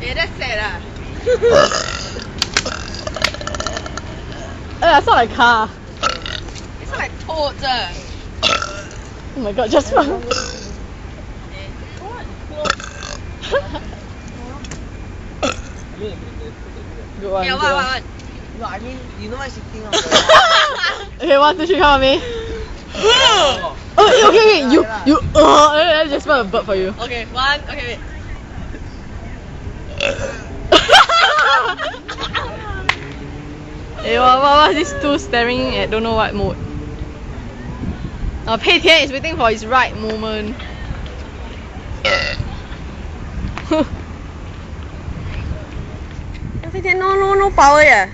Okay, that's sad. I saw like a car. It's not like toads. Oh my god, just one. Good one. Yeah, Good one. what? No, I mean, you know what she's thinking of. Okay, 1, 2, 3, come on me. Oh, okay, you, let's just spell a bird for you. Okay, one. Okay, wait. Hey, what these two staring at don't know what mode? Pei Tian is waiting for his right moment. Pei Tian, no power yeah.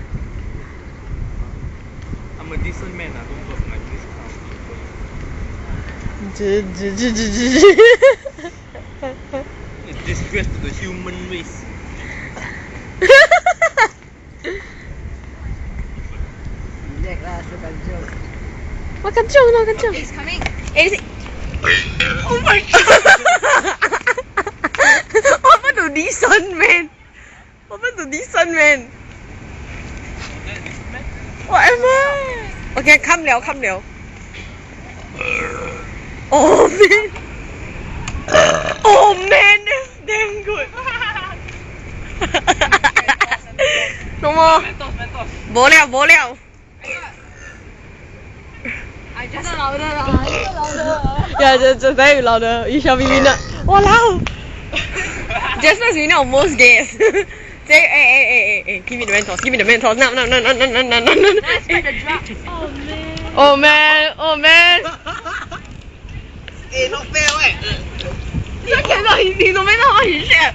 I'm a decent man, I don't look like this kind of people. It's disgrace to the human race. Relax lah, so kanjong. What kanjong? It's coming. Oh my god! What happened to this son, man? Whatever. Okay, come liao. Oh man. Oh man, that's damn good. No more. Bo liao. I just louder. Yeah, just very louder. You shall be winner. Walao! Just as winner of most gays. Say, hey, give me the Mentos. No. Let's find the drop. Oh man. Hey, not fair, wait. I cannot, he no matter how he share.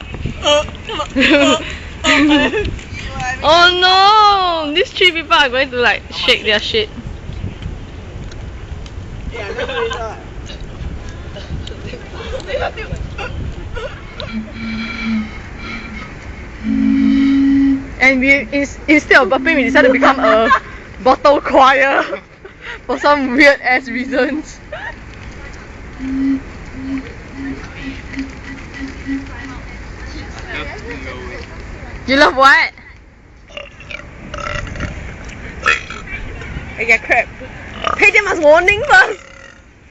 Oh no! These 3 people are going to like shake their shit. Yeah, that's what And instead of burping, we decided to become a bottle choir for some weird ass reasons. You love what? I get crap. Pei Tian must warning first.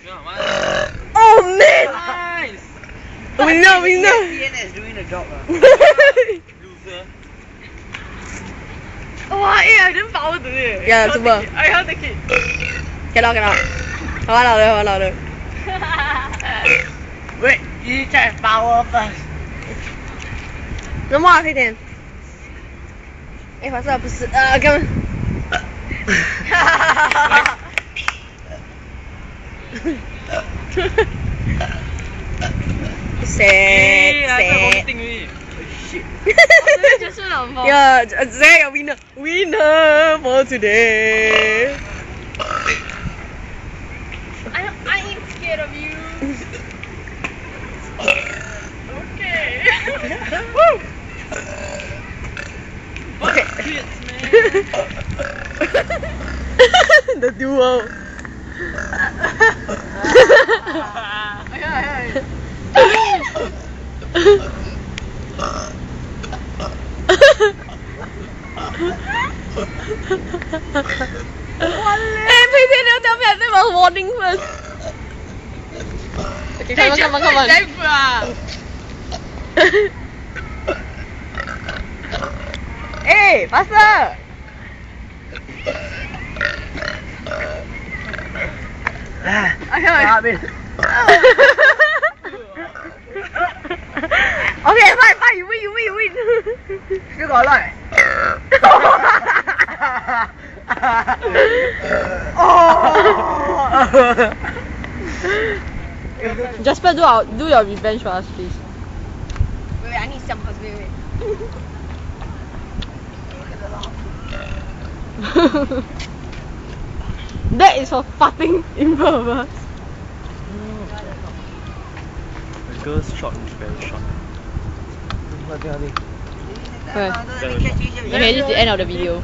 Yeah, Oh man. nice. Winner. is doing the job. Loser. Wow, I didn't power today. Yeah, super. I can't take it. Cannot. How louder. Wait, you check power first. No more, Pei Tian. faster, 不是根本。sad. Yeah, there a winner for today. I ain't scared of you. Okay. Woo. Okay. Kids, man. The duo. Hey, Pei Tian, you tell me I was warning first. Okay, come on. Hey, faster! Okay, fine, you win. Still got light. Jasper, do your revenge for us, please. Wait, I need some first. Wait. That is for farting in front of us. The girl's shot is very short. Okay, this is the end of the video.